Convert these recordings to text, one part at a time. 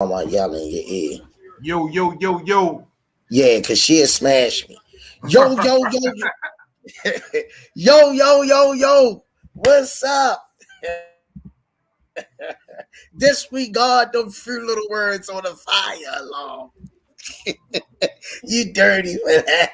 I yell in your ear. Yo, yo, yo, yo. Yeah, cause she'll smash me. Yo, yo, yo, yo. Yo, yo, yo, yo. What's up? Disregard them few little words on the fire alarm. You dirty for that.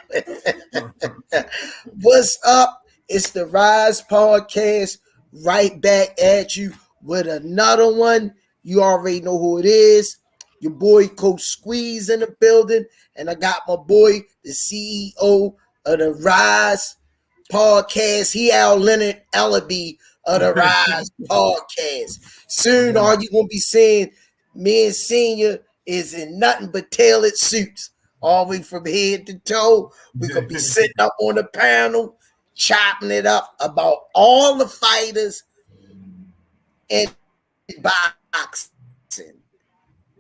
What's up? It's the Rize podcast right back at you with another one. You already know who it is. Your boy Coach Squeeze in the building, and I got my boy, the CEO of the Rize podcast. He Al Leonard Ellaby of the Rize podcast. Soon, all you gonna be seeing me and Senior is in nothing but tailored suits, all the way from head to toe. We're gonna be sitting up on the panel, chopping it up about all the fighters in boxing.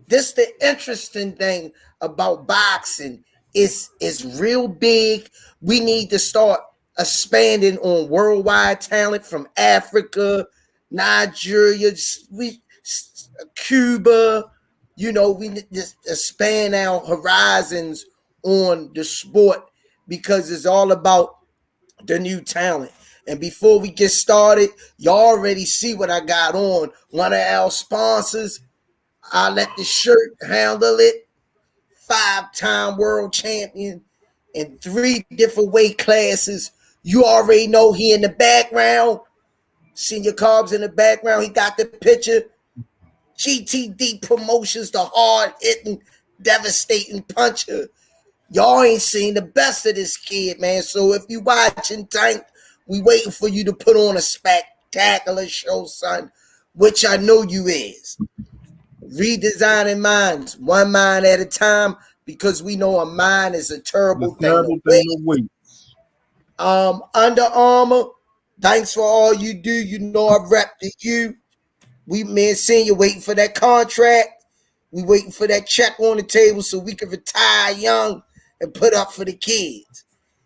This the interesting thing about boxing is real big. We need to start expanding on worldwide talent from Africa, Nigeria, Cuba. You know, we need to expand our horizons on the sport because it's all about the new talent. And before we get started, you already see what I got on. One of our sponsors, I let the shirt handle it. 5-time world champion in 3 different weight classes. You already know he in the background. Senior Carbs in the background. He got the picture. GTD Promotions, the hard-hitting, devastating puncher. Y'all ain't seen the best of this kid, man. So if you watching Tank, we waiting for you to put on a spectacular show, son, which I know you is. Redesigning minds, one mind at a time, because we know a mind is a terrible thing to waste. Under Armour, thanks for all you do. You know I rep to you. We, man, Senior, waiting for that contract. We waiting for that check on the table so we can retire young and put up for the kids.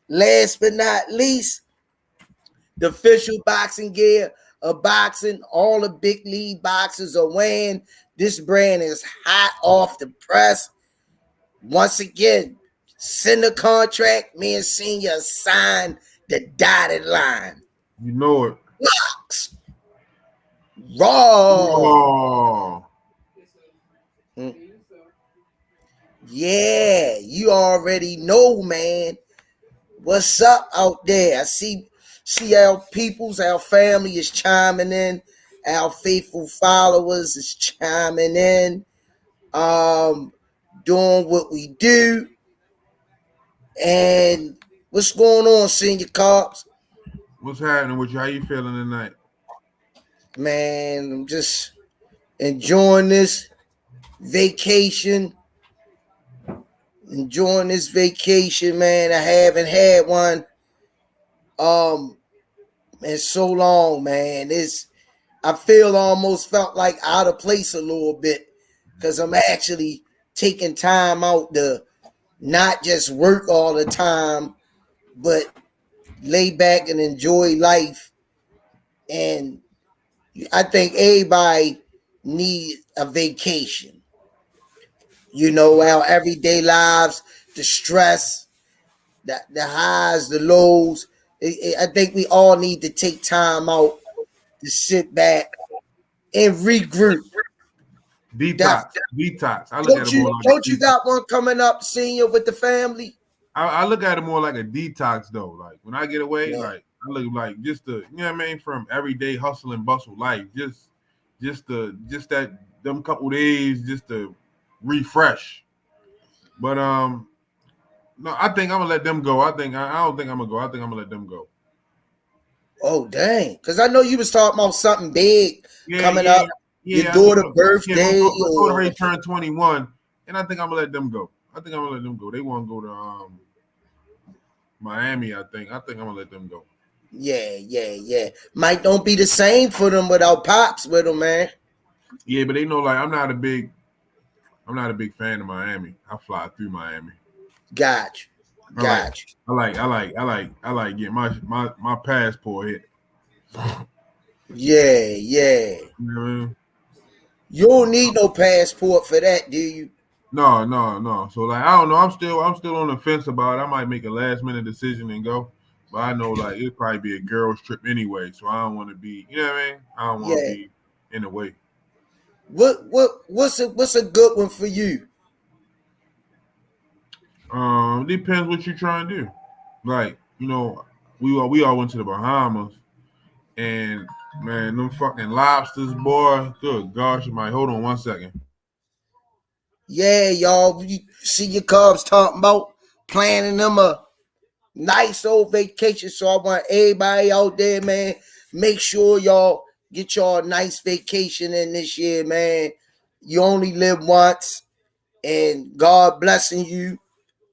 Last but not least, the official boxing gear of boxing. All the big league boxers are wearing. This brand is hot off the press. Once again, send a contract. Me and Senior sign the dotted line. You know it. Box. Raw. Yeah, you already know, man. What's up out there? I see our peoples, our family is chiming in. Our faithful followers is chiming in. Doing what we do. And what's going on, Senior Cops? What's happening with you? How you feeling tonight? Man, I'm just enjoying this vacation. Man. I haven't had one in so long, man. I almost felt like out of place a little bit because I'm actually taking time out to not just work all the time, but lay back and enjoy life. And I think everybody needs a vacation. You know, our everyday lives, the stress, the highs, the lows. I think we all need to take time out to sit back and regroup. Detox. I look at it more like don't you got one coming up, Senior, with the family? I look at it more like a detox, though. Like when I get away, like I look like just the, you know what I mean, from everyday hustle and bustle life, just that them couple days just to refresh. But no, I think I'm gonna let them go. I don't think I'm gonna go. I think I'm gonna let them go. Oh dang! Because I know you was talking about something big coming up. Your daughter's birthday. My daughter already turned 21, and I think I'm gonna let them go. They want to go to Miami. I think I'm gonna let them go. Yeah. Might don't be the same for them without Pops with them, man. Yeah, but they know like I'm not a big fan of Miami. I fly through Miami. Got you. I like getting my passport hit. Yeah. You know what I mean? You don't need no passport for that, do you? No, no, no. So like I don't know. I'm still on the fence about it. I might make a last minute decision and go. But I know like it'd probably be a girls trip anyway. So I don't want to be, you know what I mean? I don't want to Yeah. be in the way. What's a good one for you? Depends what you're trying to do. Like, we all went to the Bahamas and man, them fucking lobsters, boy. Good gosh, you might hold on 1 second. Yeah, y'all. You see your Cubs talking about planning them a nice old vacation. So I want everybody out there, man. Make sure y'all get y'all a nice vacation in this year, man. You only live once, and God blessing you.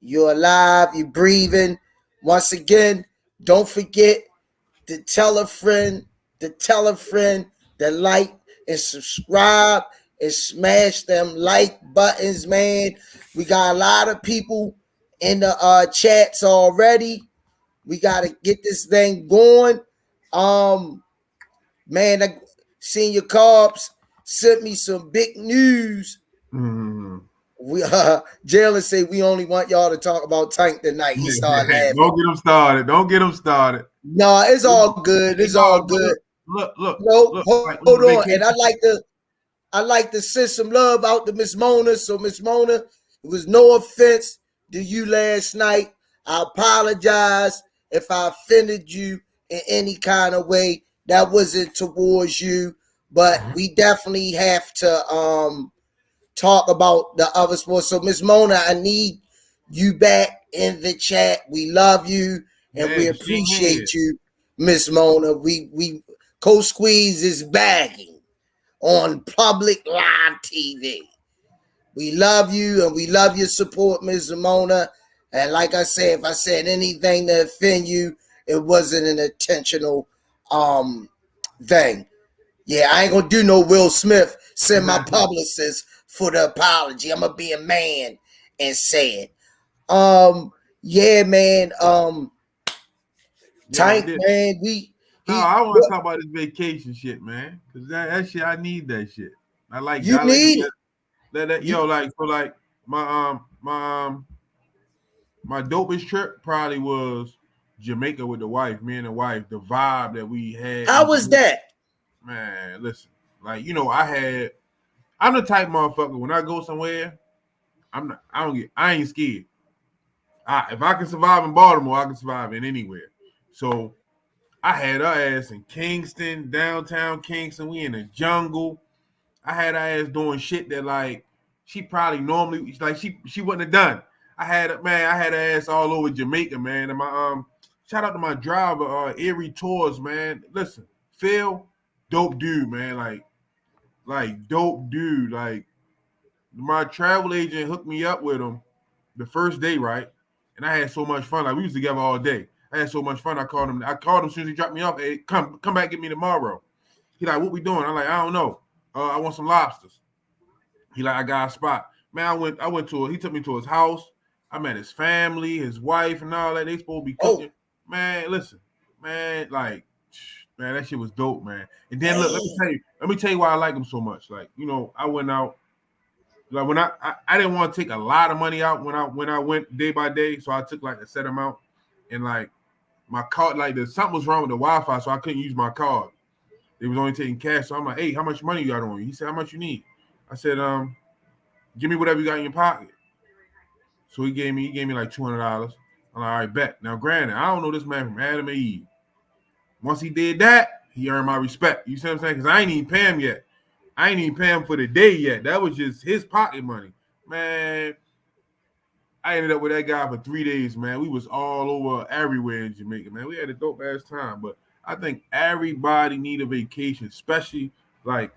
You're alive. You're breathing. Once again, don't forget to tell a friend, to like and subscribe and smash them like buttons, man. We got a lot of people in the chats already. We gotta get this thing going. Um, man, Senior Cobbs sent me some big news. Mm-hmm. We Jalen say we only want y'all to talk about Tank tonight. He started laughing. Don't get them started. Don't get them started. No, it's all good. It's all No, but good. look, No, look. hold Like on the on. And vacation. I like to send some love out to Miss Mona. So Miss Mona, it was no offense to you last night. I apologize if I offended you in any kind of way. That wasn't towards you, but we definitely have to talk about the other sports. So Miss Mona, I need you back in the chat. We love you and we Man, she ain't here. appreciate you, Miss Mona. We Coach Squeeze is bagging on public live TV. We love you and we love your support, Ms. Mona. And like I said, if I said anything to offend you, it wasn't an intentional thing. Yeah, I ain't gonna do no Will Smith. Send my publicist for the apology. I'm gonna be a man and say it. Yeah, man. Yeah, but Tank, this. man. No, I want to talk about this vacation shit, man. Cause that shit, I need that shit. You I like to need get it. that You yo like so like my dopest trip probably was Jamaica with the wife, me and the wife. The vibe that we had How in was Jamaica, that? man. Listen, like I'm the type motherfucker when I go somewhere, I ain't scared. If I can survive in Baltimore, I can survive in anywhere. So I had her ass in Kingston, downtown Kingston. We in the jungle. I had her ass doing shit that like she probably normally like she wouldn't have done. I had her ass all over Jamaica, man. And my shout out to my driver, Erie Tours, man. Listen, Phil, dope dude, man. Like dope dude. Like my travel agent hooked me up with him the first day, right? And I had so much fun. Like we was together all day. I had so much fun. I called him as soon as he dropped me off. Hey, come back, get me tomorrow. He like, what we doing? I'm like, I don't know. I want some lobsters. He like, I got a spot. Man, he took me to his house. I met his family, his wife, and all that. They supposed to be Oh, cooking. Man, listen, man, like, man, that shit was dope, man. And then look, man. let me tell you why I like him so much. Like, I went out. Like when I didn't want to take a lot of money out when I went day by day, so I took like a set amount, and like my card, like something was wrong with the Wi-Fi, so I couldn't use my card. It was only taking cash, so I'm like, hey, how much money you got on you? He said, how much you need? I said, give me whatever you got in your pocket. So he gave me like $200. I'm like, all right, bet. Now, granted, I don't know this man from Adam and Eve. Once he did that, he earned my respect. You see what I'm saying? Because I ain't even pay him yet. I ain't even pay him for the day yet. That was just his pocket money. Man, I ended up with that guy for 3 days, man. We was all over everywhere in Jamaica, man. We had a dope ass time. But I think everybody need a vacation, especially like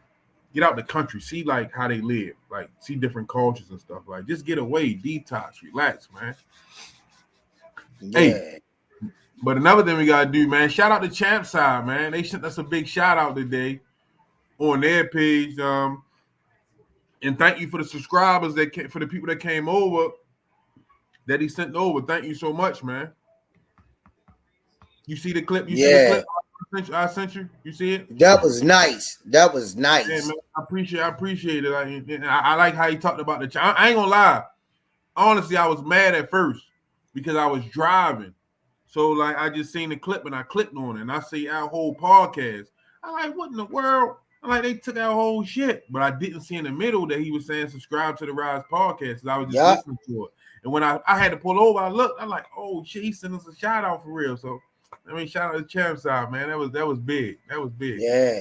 get out the country, see like how they live, like see different cultures and stuff. Like just get away, detox, relax, man. Hey, Yeah. but another thing we gotta do, man. Shout out to Champ Side, man. They sent us a big shout out today on their page. And thank you for the subscribers for the people that came over that he sent over. Thank you so much, man. You see the clip? You see the Yeah. clip? I sent you. You see it? That was nice. That was Yeah, nice. man. I appreciate it. I like how he talked about the. I ain't gonna lie. Honestly, I was mad at first because I was driving. So like I just seen the clip and I clicked on it and I see our whole podcast. I'm like, what in the world? I'm like, they took our whole shit. But I didn't see in the middle that he was saying subscribe to the Rize podcast. I was just Yeah. listening to it. And when I had to pull over, I looked, I'm like, oh shit, he sent us a shout out for real. So I mean, shout out to Champ Side, man. That was big. That was big. Yeah.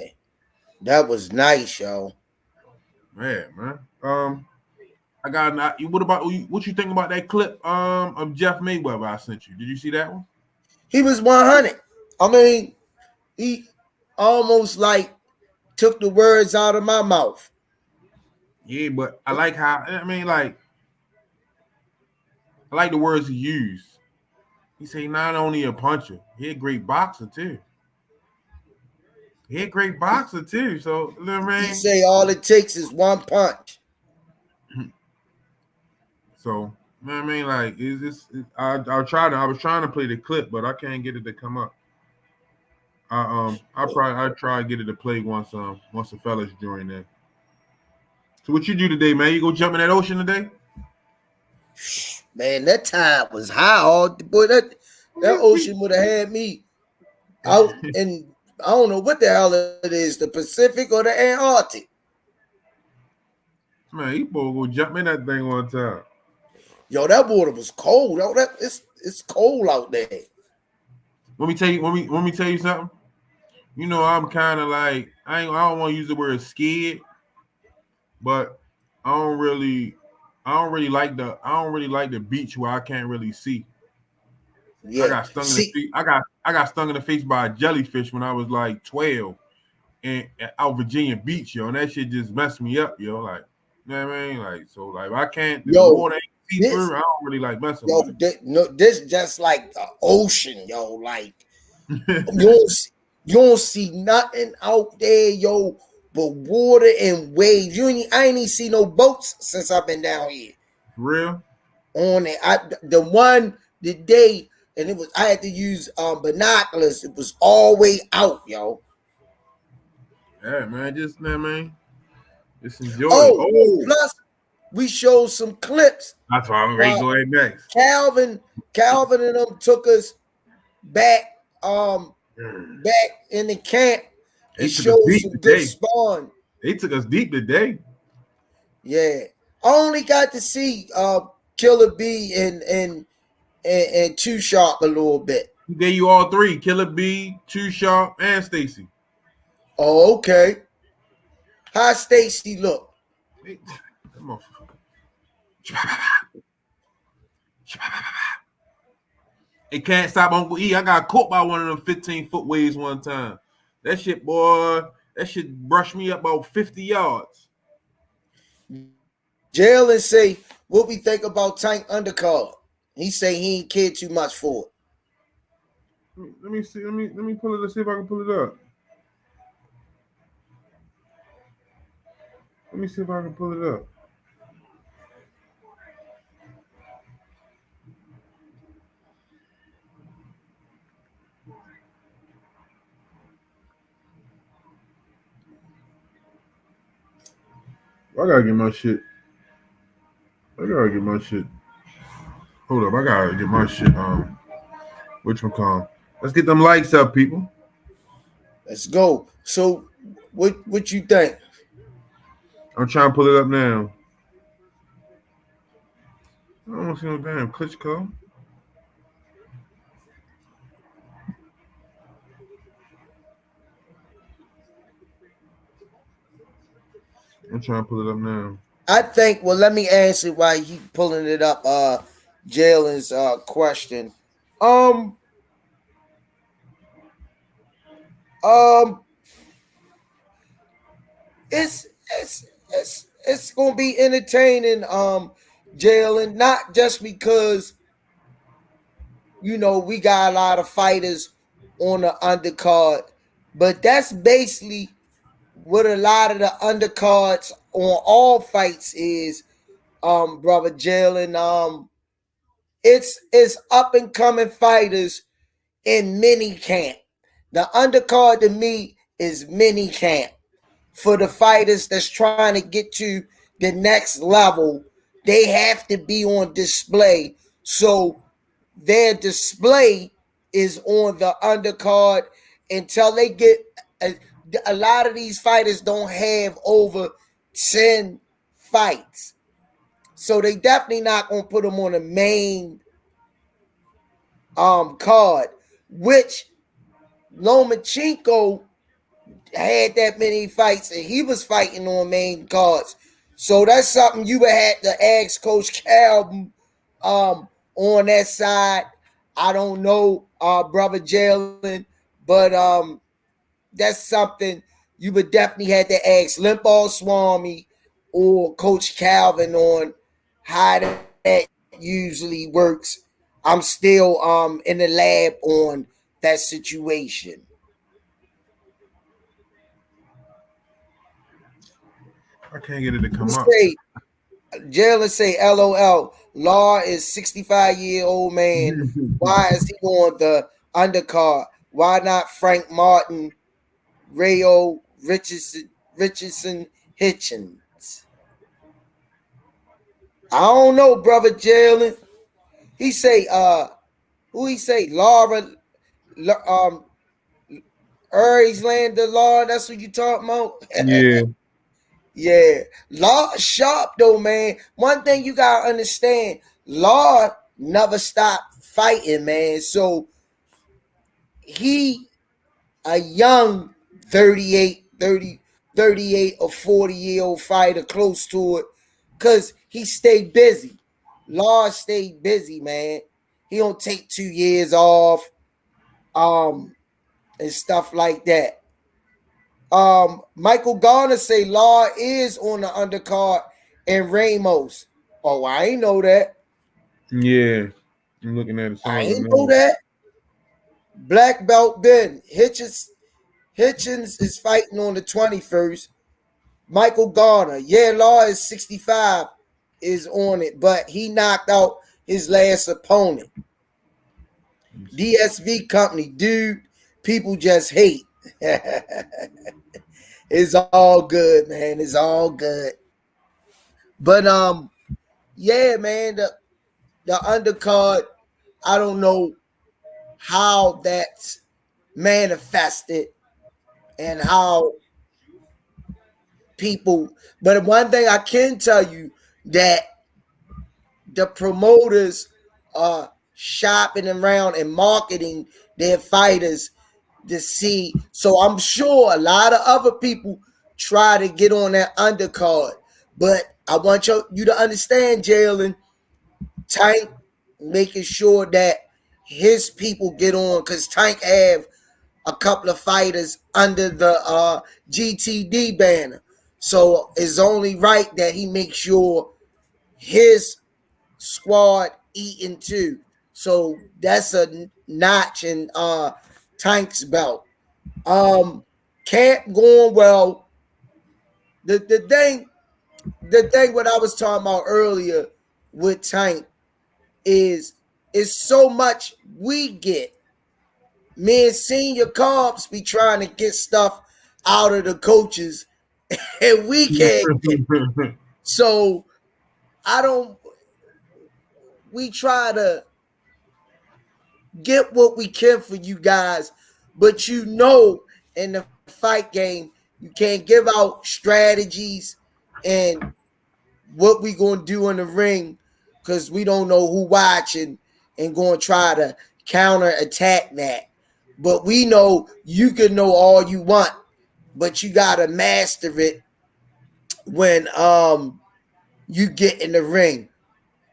That was nice, yo. Man. I got what about what you think about that clip of Jeff Mayweather I sent you? Did you see that one? He was 100. I mean, he almost like took the words out of my mouth. Yeah, but I like how I like the words he used. He said not only a puncher, he a great boxer too. He a great boxer too. So you know what I mean? He say all it takes is one punch. So you know what I mean? Like I was trying to play the clip, but I can't get it to come up. I try to get it to play once the fellas join in. So what you do today, man? You go jump in that ocean today? Man, that tide was high. Boy, that ocean would have had me out in, I don't know what the hell it is, the Pacific or the Antarctic. Man, you boy go jump in that thing one time. Yo, that water was cold. Oh, it's cold out there. Let me tell you something. You know, I'm kind of like I don't want to use the word scared, but I don't really like the beach where I can't really see. Yeah. I got stung in the feet. I got stung in the face by a jellyfish when I was like 12 in out Virginia Beach, yo, and that shit just messed me up, yo. Like, you know what I mean? Like, so like I can't the water ain't see through. I don't really like messing with it. This just like the ocean, yo. Like you don't see nothing out there, yo, but water and waves. I ain't even see no boats since I've been down here. For real? On it, the day, and I had to use binoculars. It was all way out, yo. Yeah, man, just enjoy it. Plus we showed some clips. That's why I'm ready to go ahead next. Calvin and them took us back in the camp and showed some good spawn. They took us deep today. Yeah. I only got to see Killer B and Too Sharp a little bit. He gave you all three: Killer B, Too Sharp, and Stacy. Oh, okay. How Stacy look? Come on. It can't stop Uncle E. I got caught by one of them 15-foot waves one time. That shit, boy, brushed me up about 50 yards. Jalen say, what we think about Tank undercard? He say he ain't cared too much for it. Let me see. Let me pull it. Let's see if I can pull it up. Let me see if I can pull it up. I gotta get my shit. Hold up, I gotta get my shit. Let's get them likes up, people. Let's go. So, what you think? I'm trying to pull it up now. I don't see no damn Klitschko. I'm trying to pull it up now. I think. Well, let me answer while he pulling it up. Jalen's question. It's gonna be entertaining. Jalen, not just because we got a lot of fighters on the undercard, but that's basically what a lot of the undercards on all fights is, brother Jalen. It's up and coming fighters in mini camp. The undercard to me is mini camp for the fighters that's trying to get to the next level. They have to be on display. So their display is on the undercard until they get a lot of these fighters don't have over 10 fights. So they definitely not going to put them on the main card, which Lomachenko had that many fights and he was fighting on main cards. So that's something you would have to ask Coach Cal on that side. I don't know, brother Jalen, but that's something you would definitely have to ask Limball Swami or Coach Calvin on how that usually works. I'm still in the lab on that situation. I can't get it to You come up. say Jalen say LOL. Law is 65-year-old man. Why is he on the undercard? Why not Frank Martin, Rayo Richardson Hitchens? I don't know, brother Jalen. He say who he say Laura Land Law, that's what you talking about? Yeah, Yeah. Law sharp though, man. One thing you gotta understand, Law never stopped fighting, man. So he a young 38 or 40-year-old fighter close to it. Cause he stayed busy. Law stayed busy, man. He don't take 2 years off, and stuff like that. Michael Garner say Law is on the undercard and Ramos. Oh, I ain't know that. yeah. I'm looking at it. Sound I like a ain't know name. that. Black Belt Ben Hitchens is fighting on the 21st. Michael Garner, yeah, Law is 65, is on it, but he knocked out his last opponent. DSV Company, dude, people just hate. It's all good, man. It's all good. But yeah, man, the undercard, I don't know how that's manifested and how people, but one thing I can tell you that the promoters are shopping around and marketing their fighters to see. So I'm sure a lot of other people try to get on that undercard. But I want you to understand, Jalen, Tank making sure that his people get on because Tank have a couple of fighters under the GTD banner. So it's only right that he makes sure his squad eating too. So that's a notch in Tank's belt. Um, Camp going well. The thing what I was talking about earlier with Tank is so much we get. Me and senior comps be trying to get stuff out of the coaches and we can't get. So I don't we try to get what we can for you guys, but in the fight game, you can't give out strategies and what we gonna do in the ring because we don't know who watching and gonna try to counter attack that. But we know you can know all you want, but you gotta master it when you get in the ring.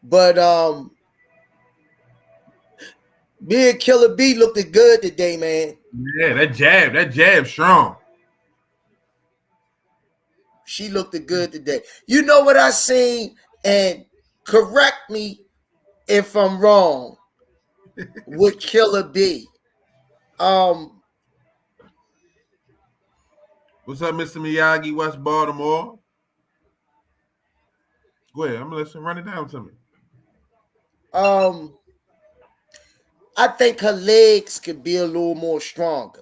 But me and Killer B looked good today, man. Yeah, that jab, strong. She looked good today. You know what I seen? And correct me if I'm wrong with Killer B. Um, What's up, Mr. Miyagi, West Baltimore? Go ahead. I'm gonna listen. Run it down to me. um, I think her legs could be a little more stronger.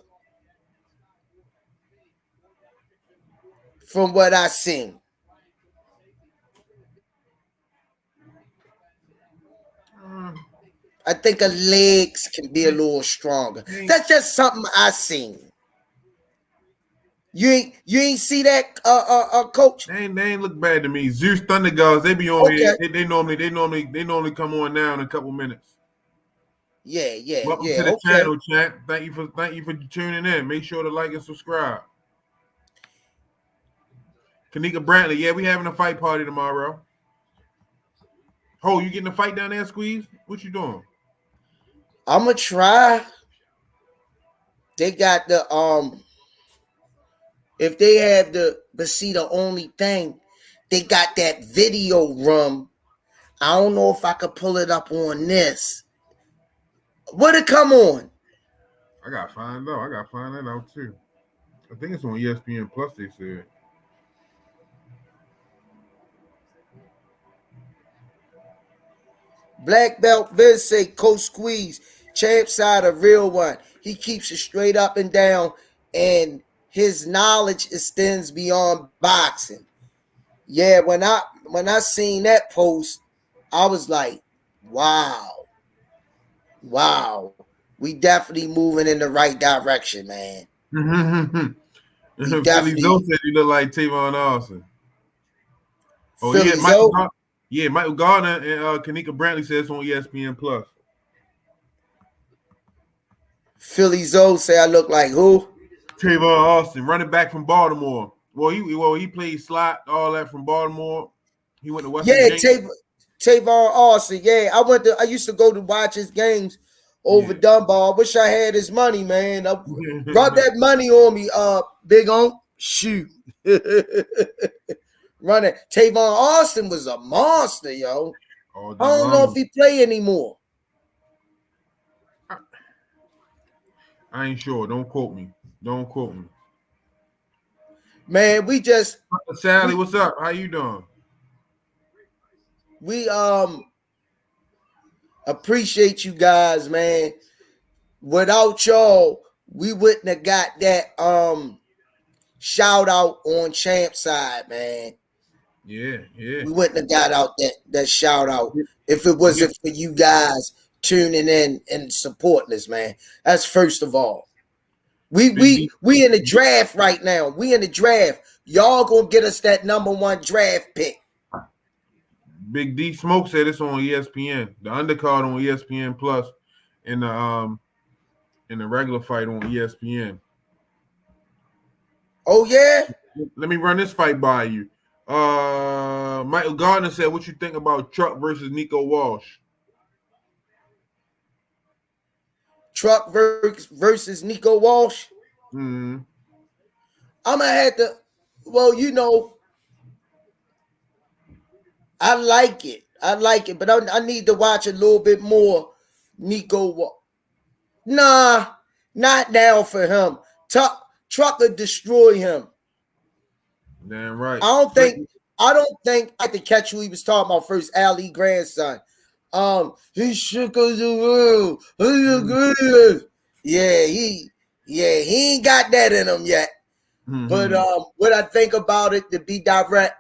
from what I seen. I think her legs can be a little stronger. That's just something I seen. You ain't see that, coach? They ain't look bad to me. Zeus Thunder Gods, they be on Okay. here. They normally come on now in a couple minutes. Yeah. Welcome to the Okay. channel, chat. Thank you for tuning in. Make sure to like and subscribe. Kanika Brantley, yeah, we having a fight party tomorrow. Oh, you getting a fight down there, Squeeze? What you doing? I'ma try. They got the if they have but see the only thing, they got that video room. I don't know if I could pull it up on this. Would it come on? I gotta find out. I gotta find that out too. I think it's on ESPN Plus, they said. Black Belt Viz say Coach Squeeze, champ side a real one. He keeps it straight up and down, and his knowledge extends beyond boxing. Yeah, when I seen that post, I was like, wow. We definitely moving in the right direction, man. Philly Zoe said you look like Tavon Austin. Oh, Philly Michael Gardner and Kanika Brantley says it's on ESPN Plus. Philly Zoe say I look like who? Tavon Austin, running back from Baltimore. Well, he played slot, all that from Baltimore. He went to West Virginia. Tavon Austin. Yeah, I used to go to watch his games over Dunbar. I wish I had his money, man. Rub that money on me, Big On. Shoot. Running. Tavon Austin was a monster, yo. I don't know if he play anymore. I ain't sure. Don't quote me. Man, we just Sally, what's up? How you doing? We appreciate you guys, man. Without y'all, we wouldn't have got that shout out on Champ side, man. Yeah. We wouldn't have got out that shout out if it wasn't for you guys tuning in and supporting us, man. That's first of all. We in the draft right now. We in the draft. Y'all gonna get us that #1 draft pick. Big D Smoke said it's on ESPN. The undercard on ESPN Plus, and the regular fight on ESPN. Oh yeah. Let me run this fight by you. Michael Gardner said, "What you think about Truck versus Nico Walsh?" Truck versus Nico Walsh. Mm-hmm. I'm gonna have to. Well, I like it, but I need to watch a little bit more. Nico, nah, not now for him. Truck would destroy him. Damn right. I don't think I could catch who he was talking about first. Ali grandson. He shook us the world. Yeah, he ain't got that in him yet. Mm-hmm. But what I think about it, to be direct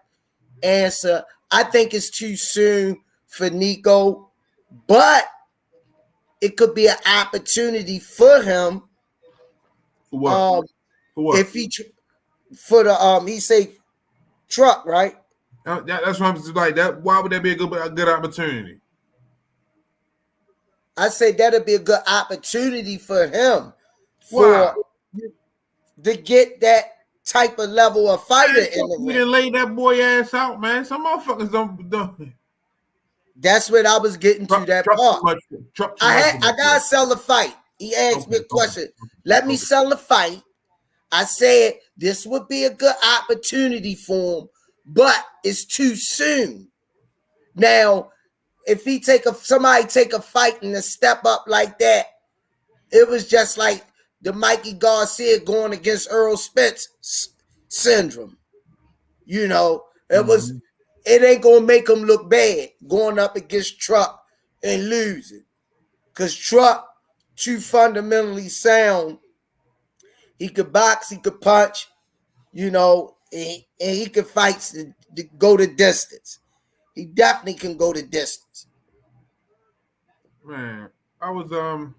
answer, I think it's too soon for Nico, but it could be an opportunity for him. For what? If he for the he say Truck, right? That's what I'm like. That why would that be a good opportunity? I say that'd be a good opportunity for him to get that type of level of fighter in the ring. You didn't lay that boy ass out, man. Some motherfuckers don't. That's what I was getting to that part. I gotta sell the fight. He asked me a question. Let me sell the fight. I said this would be a good opportunity for him, but it's too soon. Now, if somebody take a fight and a step up like that, it was just like the Mikey Garcia going against Earl Spence syndrome. It ain't gonna make him look bad going up against Truck and losing. Because Truck, too fundamentally sound. He could box, he could punch, and he can fight to go the distance. He definitely can go the distance. Man, I was listening.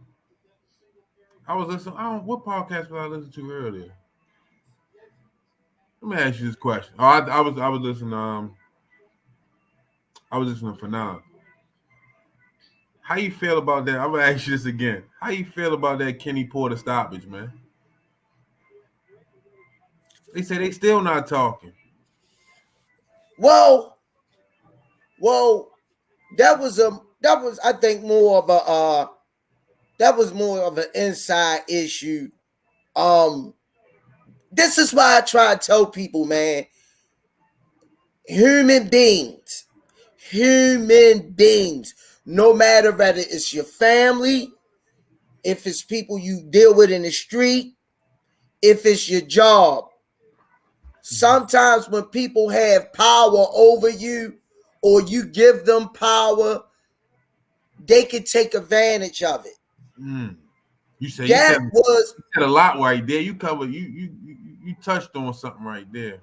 What podcast was I listening to earlier? Let me ask you this question. Oh, I was listening. I was listening for now. How you feel about that? I'm gonna ask you this again. How you feel about that Kenny Porter stoppage, man? They say they still not talking. Well, that was I think more of a that was more of an inside issue. This is why I try to tell people, man, human beings, no matter whether it's your family, if it's people you deal with in the street, if it's your job. Sometimes when people have power over you or you give them power, they can take advantage of it. You said That was you said a lot right there. You covered you touched on something right there.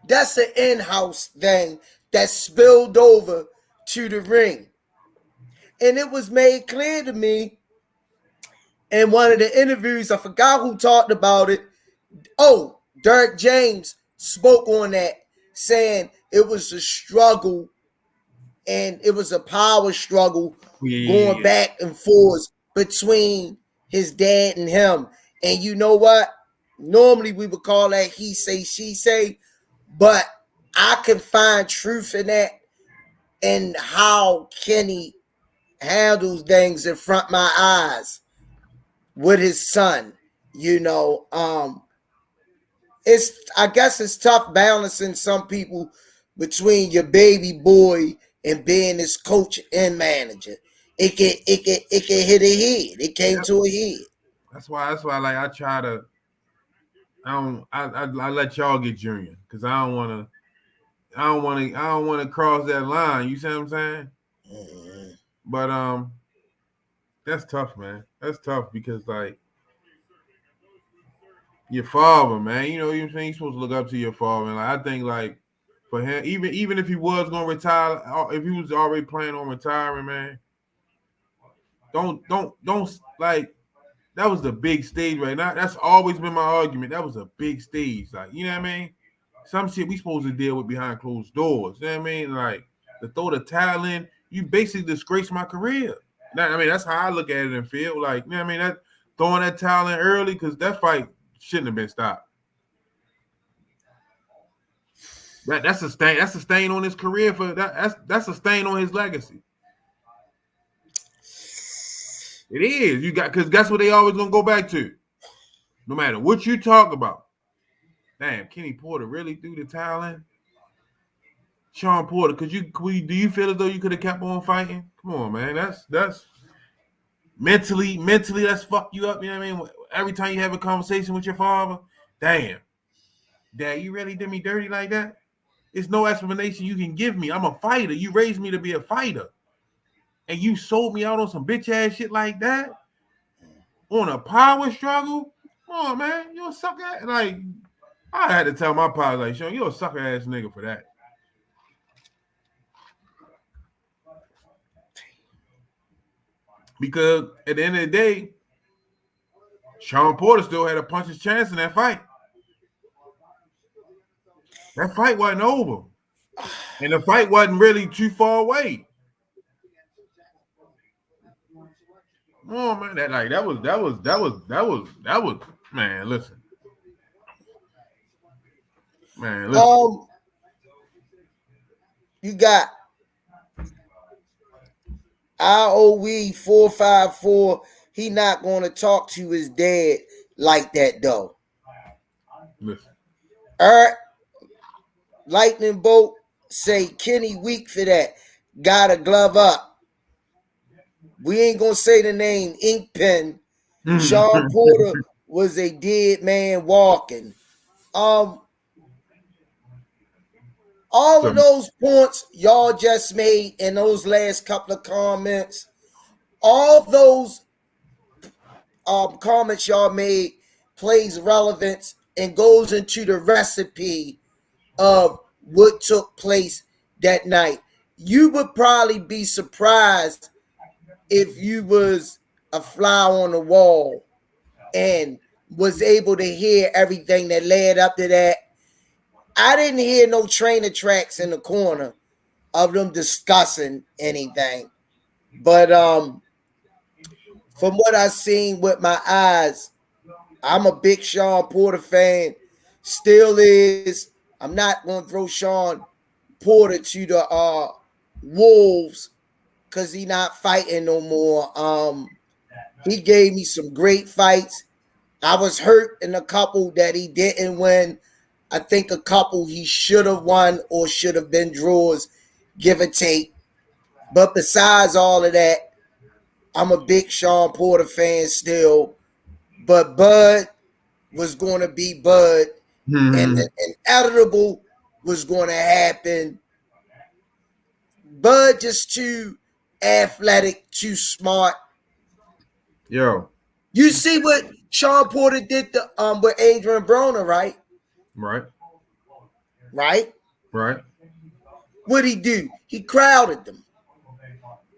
That's an in-house thing that spilled over to the ring. And it was made clear to me in one of the interviews, I forgot who talked about it. Oh, Derek James spoke on that, saying it was a struggle and it was a power struggle going back and forth between his dad and him. And you know what? Normally we would call that he say, she say, but I can find truth in that and how Kenny handles things in front of my eyes with his son. You know, I guess it's tough balancing some people between your baby boy and being his coach and manager. It can hit a head. It came to a head. That's why like I try to I let y'all get Junior because I don't want to cross that line. You see what I'm saying? Mm-hmm. But that's tough, man. That's tough because like your father, man. You know what I'm saying? You're supposed to look up to your father. And like, I think like for him, even if he was gonna retire, if he was already planning on retiring, man, don't like that was the big stage right now. That's always been my argument. That was a big stage. Like, you know what I mean? Some shit we supposed to deal with behind closed doors. You know what I mean? Like to throw the towel in, you basically disgrace my career. I mean, that's how I look at it and feel. Like, you know what I mean? That throwing that towel in early because that fight shouldn't have been stopped. That's a stain. That's a stain on his career for that. That's a stain on his legacy. It is. You got because that's what they always gonna go back to. No matter what you talk about. Damn, Kenny Porter really threw the towel in. Sean Porter, do you feel as though you could have kept on fighting? Come on, man. That's mentally that's fucked you up. You know what I mean? Every time you have a conversation with your father, damn, Dad, you really did me dirty like that? It's no explanation you can give me. I'm a fighter. You raised me to be a fighter. And you sold me out on some bitch ass shit like that? On a power struggle? Come on, man. You're a sucker. Like, I had to tell my pops, like, Sean, you're a sucker ass nigga for that. Because at the end of the day, Sean Porter still had a puncher's chance in that fight. That fight wasn't over. And the fight wasn't really too far away. Oh man, that was man, listen. Man, listen. You got IOE 454. He not going to talk to his dad like that though. Listen. Lightning Bolt say Kenny weak for that. Got a glove up. We ain't gonna say the name. Ink Pen. Sean Porter was a dead man walking. All of those points y'all just made in those last couple of comments, all those comments y'all made plays relevance and goes into the recipe of what took place that night. You would probably be surprised if you was a fly on the wall and was able to hear everything that led up to that. I didn't hear no trainer tracks in the corner of them discussing anything. But from what I've seen with my eyes, I'm a big Sean Porter fan. Still is. I'm not gonna throw Sean Porter to the wolves because he not fighting no more. He gave me some great fights. I was hurt in a couple that he didn't win. I think a couple he should have won or should have been draws, give or take. But besides all of that, I'm a big Sean Porter fan still. But Bud was going to be Bud, and the inevitable was going to happen. Bud just too athletic, too smart. Yo. You see what Sean Porter did with Adrian Broner, right? Right. Right? Right. What'd he do? He crowded them.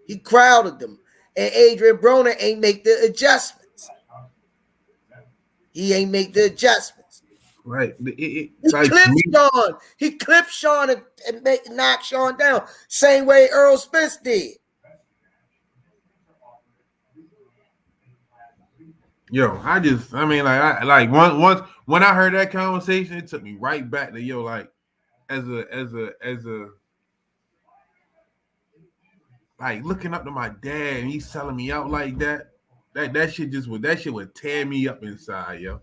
He crowded them. And Adrian Broner ain't make the adjustments. He ain't make the adjustments. Right. He clipped Sean. He clipped Sean and knocked Sean down. Same way Earl Spence did. Yo, I mean, once when I heard that conversation, it took me right back to like as a like looking up to my dad and he's selling me out like that. That shit would tear me up inside, yo.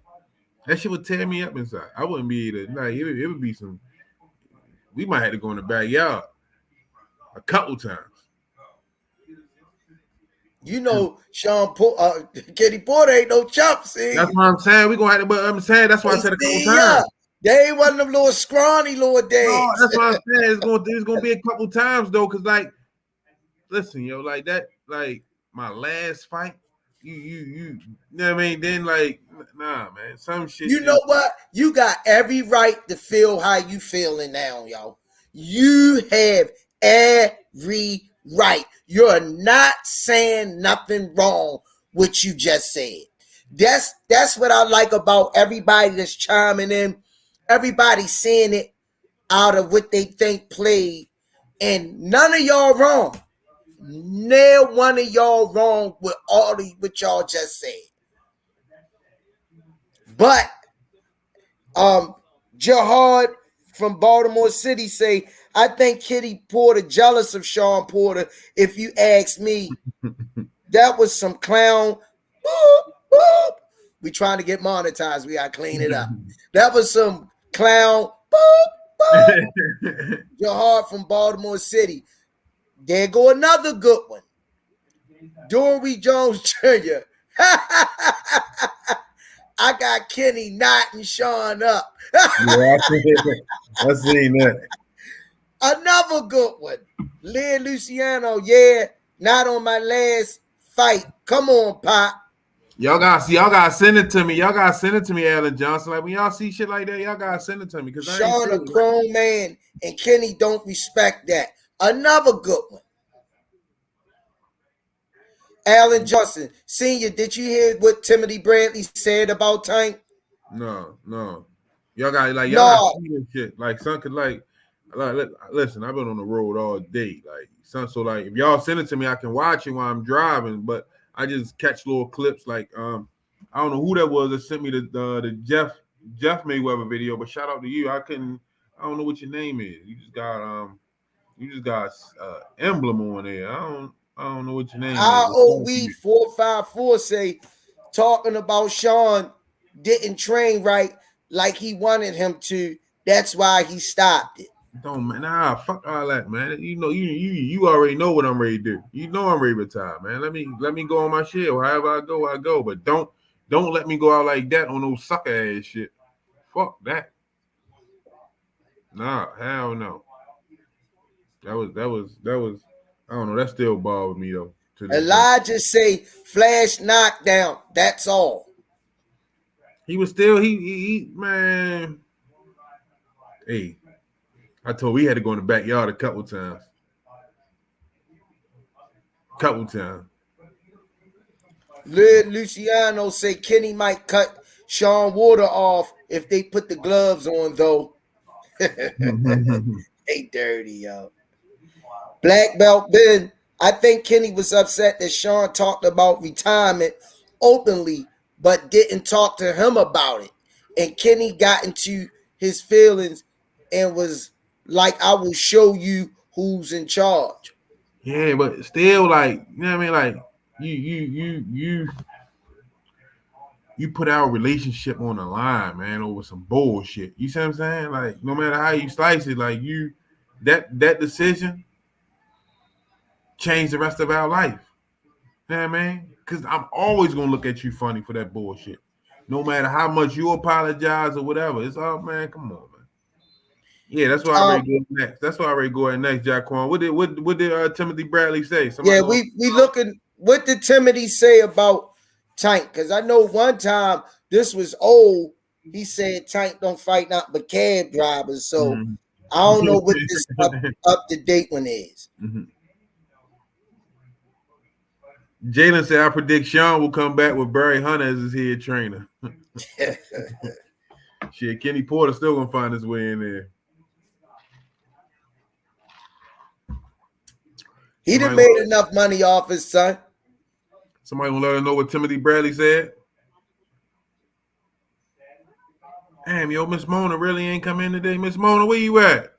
That shit would tear me up inside. I wouldn't be able to, like, it would be some, we might have to go in the backyard a couple times. You know, Kenny Porter ain't no chump, see? That's what I'm saying. We're going to have to, but I'm saying, that's why I said a couple times. They ain't one of them little scrawny little days. No, that's what I'm saying. It's going to be a couple times, though, because, like, listen, yo, like that, like, my last fight, you know what I mean? Then, like, nah, man, some shit. You know what? You got every right to feel how you feeling now, y'all. You have every right. You're not saying nothing wrong what you just said. That's what I like about everybody that's chiming in. Everybody saying it out of what they think played. And none of y'all wrong. Nail one of y'all wrong with all of what y'all just said. But Jihad from Baltimore City say, I think Kenny Porter jealous of Sean Porter. If you ask me, that was some clown. Boop, boop. We trying to get monetized. We got to clean it up. That was some clown. Boop, boop. Jihad from Baltimore City. There go another good one. Dory Jones Jr. I got Kenny knotting Sean up. Yeah, I seen that. Another good one. Lynn Luciano, yeah, not on my last fight. Come on, Pop. Y'all gotta send it to me. Y'all gotta send it to me, Alan Johnson. Like when y'all see shit like that, y'all gotta send it to me. Because Sean a grown man, and Kenny don't respect that. Another good one. Alan Johnson, Senior, did you hear what Timothy Bradley said about Tank? No. Y'all gotta see this shit. Like son could like listen, I've been on the road all day. Like son, so like if y'all send it to me, I can watch it while I'm driving, but I just catch little clips like I don't know who that was that sent me the Jeff Mayweather video, but shout out to you. I don't know what your name is. You just got emblem on there. I don't know what your name is. ROV 454 say talking about Sean didn't train right like he wanted him to. That's why he stopped it. Fuck all that, man. You know, you already know what I'm ready to do. You know I'm ready to retire, man. Let me go on my shit. However I go. But don't let me go out like that on no sucker ass shit. Fuck that. Nah, hell no. That was I don't know. That still bothers me though. Elijah say flash knockdown. That's all. He was still he man. Hey, I told we had to go in the backyard a couple times. Couple times. Luciano say Kenny might cut Sean Water off if they put the gloves on, though. They dirty, yo. Black Belt Ben. I think Kenny was upset that Sean talked about retirement openly, but didn't talk to him about it. And Kenny got into his feelings and was like, I will show you who's in charge. Yeah, but still, like, you know what I mean? Like, you put our relationship on the line, man, over some bullshit. You see what I'm saying? Like, no matter how you slice it, like that decision changed the rest of our life. You know what I mean? Because I'm always gonna look at you funny for that bullshit. No matter how much you apologize or whatever. It's all, man, come on, man. Yeah, that's why I already go next. That's why I already go at next, Jaquan. What did Timothy Bradley say? Yeah, we looking. What did Timothy say about Tank? Because I know one time this was old. He said Tank don't fight not but cab drivers. So I don't know what this up to date one is. Jalen said, I predict Sean will come back with Barry Hunter as his head trainer. Shit, Kenny Porter still gonna find his way in there. He done made enough money off his son. Somebody gonna let us know what Timothy Bradley said. Damn, yo, Miss Mona really ain't come in today. Miss Mona, where you at?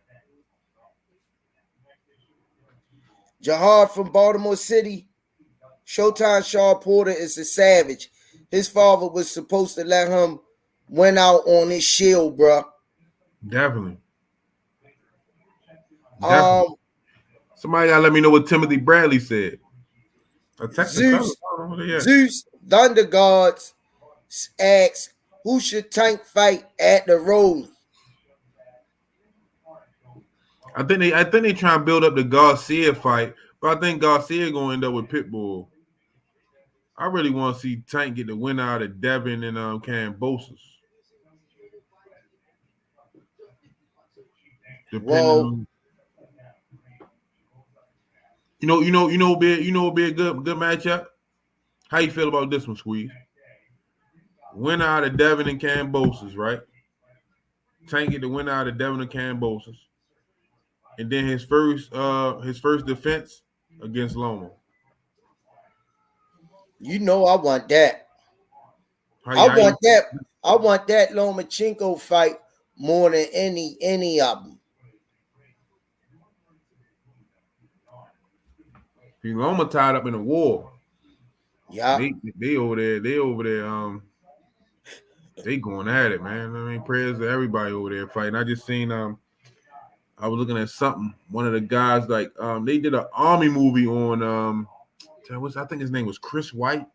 Jahar from Baltimore City. Showtime Shaw Porter is a savage. His father was supposed to let him win out on his shield, bro. Definitely. Somebody gotta let me know what Timothy Bradley said. Zeus Thunder Gods asks, who should Tank fight at the Rolling? I think they try and build up the Garcia fight, but I think Garcia gonna end up with Pitbull. I really want to see Tank get the win out of Devin and Kambosos. Whoa. You know, be a good matchup. How you feel about this one, Squeeze? Win out of Devin and Kambosos, right? Tank get the win out of Devin and Kambosos, and then his first defense against Loma. You know I want that. I want that Lomachenko fight more than any of them. Loma tied up in a war. Yeah. They over there. They going at it, man. I mean, prayers to everybody over there fighting. I just seen I was looking at something. One of the guys they did an army movie on I think his name was Chris White.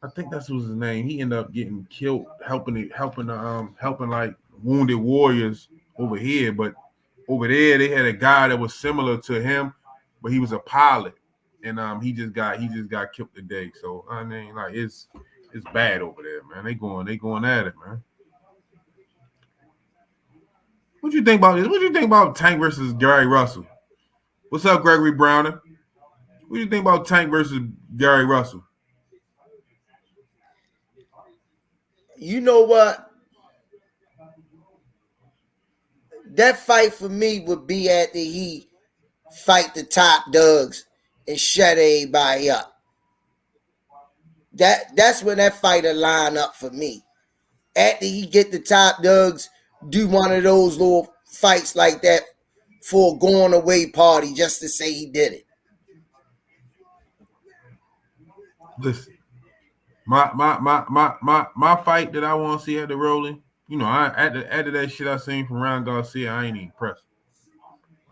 I think that's was his name. He ended up getting killed helping like wounded warriors over here, but over there they had a guy that was similar to him, but he was a pilot, and he just got killed today. So I mean, like it's bad over there, man. They going at it, man. What you think about this? What you think about Tank versus Gary Russell? What's up, Gregory Browner? What do you think about Tank versus Gary Russell? You know what? That fight for me would be after he fight the top dogs and shut everybody up. That's when that fighter line up for me. After he get the top dogs, do one of those little fights like that for a going away party just to say he did it. Listen, my fight that I want to see at the Rolling, you know, after that shit I seen from Ryan Garcia, I ain't even impressed.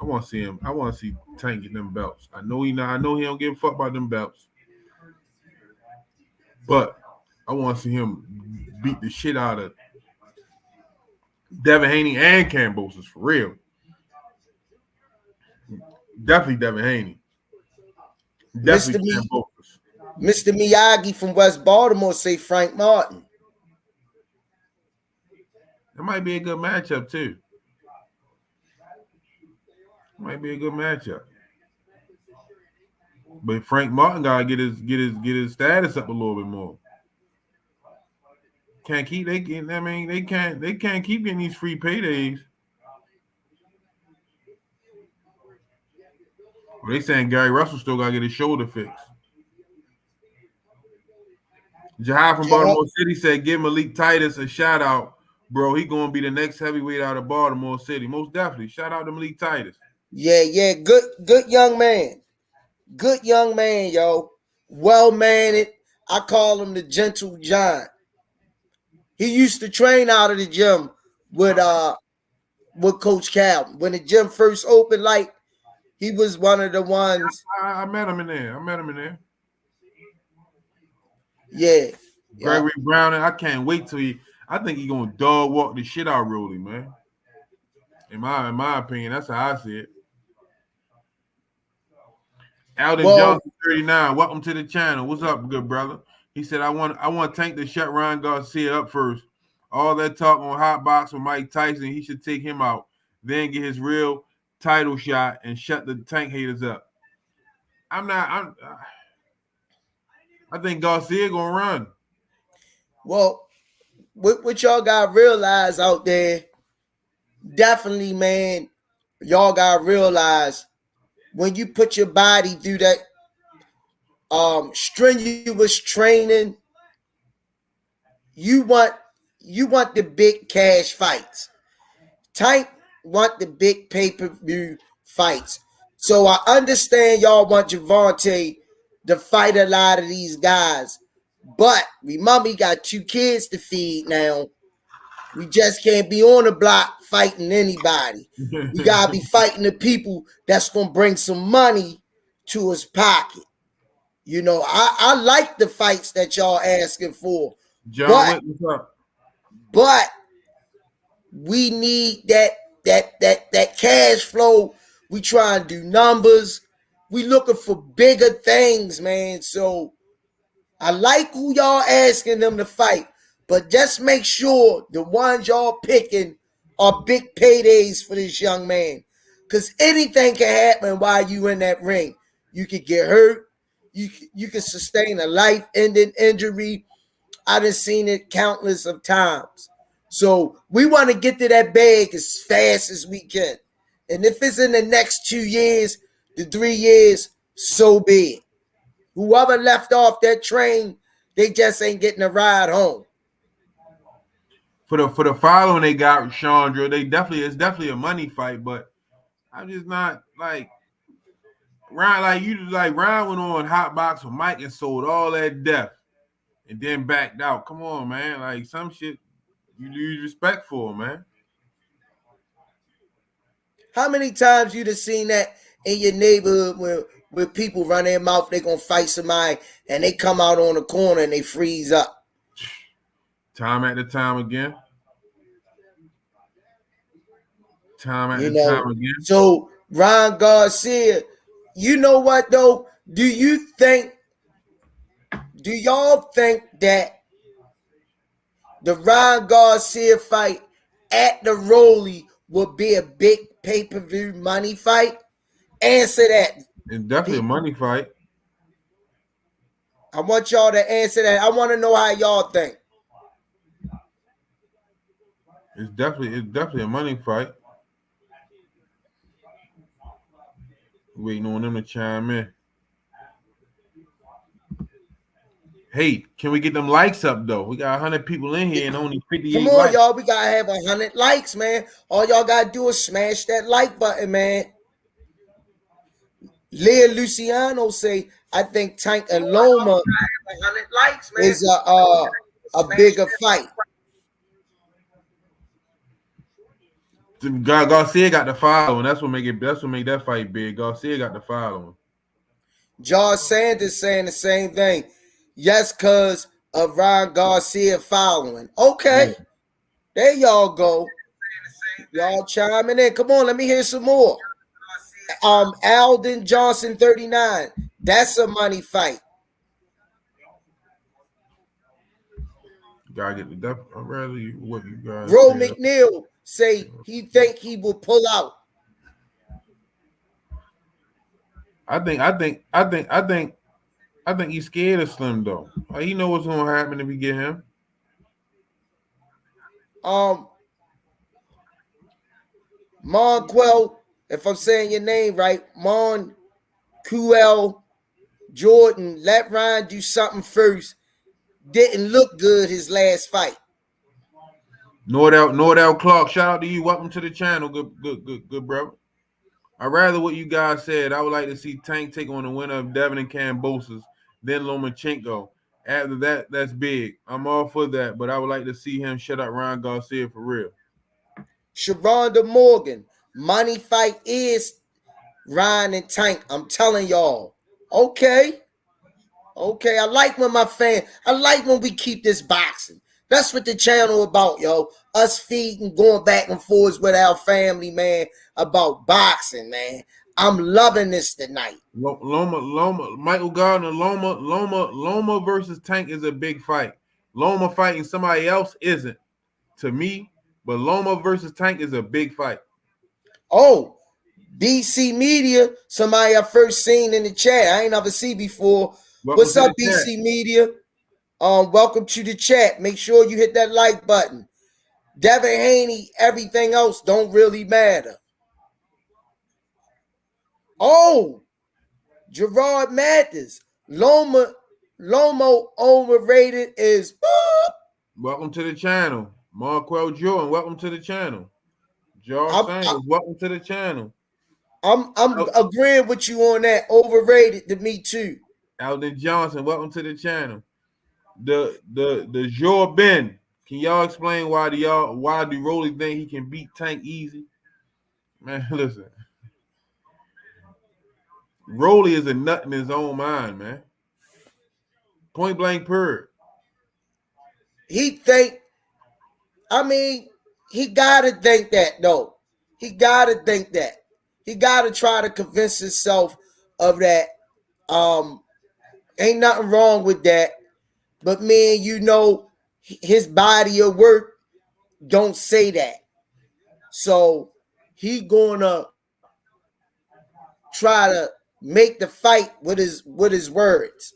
I want to see him. I want to see Tank get them belts. I know he don't give a fuck about them belts, but I want to see him beat the shit out of Devin Haney and Kambosos for real. Definitely Devin Haney. Definitely Mr. Miyagi from West Baltimore say Frank Martin. It might be a good matchup too. Might be a good matchup. But Frank Martin gotta get his status up a little bit more. Can't keep they can't keep getting these free paydays. Well, they saying Gary Russell still gotta get his shoulder fixed. Jahai from Yeah, Baltimore City said, "Give Malik Titus a shout out, bro. He gonna be the next heavyweight out of Baltimore City, most definitely. Shout out to Malik Titus. yeah. Good young man. Good young man, yo. Well mannered. I call him the gentle giant. He used to train out of the gym with with Coach Cal. When the gym first opened, like he was one of the ones. I met him in there. I met him in there. Yeah. Yeah. Gregory Brown, I can't wait till he. I think he gonna dog walk the shit out of Rolly, man. In my opinion, that's how I see it. Alden Well, Johnson, 39. Welcome to the channel. What's up, good brother? He said, I want Tank to shut Ryan Garcia up first. All that talk on hot box with Mike Tyson, he should take him out, then get his real title shot and shut the Tank haters up. I think Garcia gonna run. well, what y'all got to realize out there, definitely, man, y'all got to realize when you put your body through that strenuous training, you want the big cash fights. Tank want the big pay-per-view fights. So I understand y'all want Gervonta to fight a lot of these guys. But remember, he got 2 kids to feed now. We just can't be on the block fighting anybody. We gotta be fighting the people that's gonna bring some money to his pocket. You know, I like the fights that y'all asking for, John but Wick, what's up? but we need that cash flow. We try and do numbers. We looking for bigger things, man. So I like who y'all asking them to fight, but just make sure the ones y'all picking are big paydays for this young man. Because anything can happen while you in that ring. You could get hurt. You can sustain a life-ending injury. I done seen it countless of times. So we want to get to that bag as fast as we can. And if it's in the next 2 years, the 3 years, so be it. Whoever left off that train, they just ain't getting a ride home. For the following they got Chandra, it's definitely a money fight, but I'm just not like Ryan went on hot box with Mike and sold all that death and then backed out. Come on, man. Like some shit you lose respect for, man. How many times you done seen that in your neighborhood where people run their mouth, they gonna fight somebody, and they come out on the corner and they freeze up? Time at the time again. Time at You the know. time again. So Ryan Garcia, you know what though? Do y'all think that the Ryan Garcia fight at the Rolly will be a big pay-per-view money fight? Answer that. It's definitely a money fight. I want y'all to answer that. I want to know how y'all think. It's definitely a money fight. Waiting on them to chime in. Hey, can we get them likes up though? We got 100 people in here and only 58 Come on, likes. y'all. We gotta have 100 likes, man. All y'all gotta do is smash that like button, man. Leah Luciano say, I think Tank and Loma is a bigger fight. Garcia got the following. That's what make that fight big. Garcia got the following. Josh Sanders saying the same thing. Yes, cause of Ryan Garcia following. Okay, there y'all go. Y'all chiming in. Come on, let me hear some more. Alden Johnson 39. That's a money fight. Gotta get the depth. I'd rather you what you guys Ro say. McNeil say he think he will pull out. I think he's scared of Slim though. He know what's gonna happen if we get him. Um, Monquel, if I'm saying your name right, Monquel Jordan, let Ryan do something first. Didn't look good his last fight. Nordell Clark, shout out to you. Welcome to the channel, good brother. I rather what you guys said. I would like to see Tank take on the winner of Devin and Kambosos, then Lomachenko. After that, that's big. I'm all for that, but I would like to see him shut up Ryan Garcia for real. Sharonda Morgan, money fight is Ryan and Tank. I'm telling y'all. Okay. I like when we keep this boxing. That's what the channel about, yo. Us feeding, going back and forth with our family, man, about boxing, man. I'm loving this tonight. Michael Gardner, Loma versus Tank is a big fight. Loma fighting somebody else isn't, to me, but Loma versus Tank is a big fight. Oh, BC Media, somebody I first seen in the chat. I ain't never see before. What's up, BC Media? Welcome to the chat. Make sure you hit that like button. Devin Haney, everything else don't really matter. Oh, Gerard Mathis. Lomo overrated is. Welcome to the channel. Marquel Jordan, welcome to the channel. George Sanders, welcome to the channel. I'm agreeing with you on that. Overrated to me too. Alden Johnson, welcome to the channel. The Joe Ben. Can y'all explain why do Rolly think he can beat Tank easy? Man, listen. Rolly is a nut in his own mind, man. Point blank period. He gotta think that though. He gotta think that. He gotta try to convince himself of that. Ain't nothing wrong with that. But man, his body of work don't say that. So he gonna try to make the fight with his words.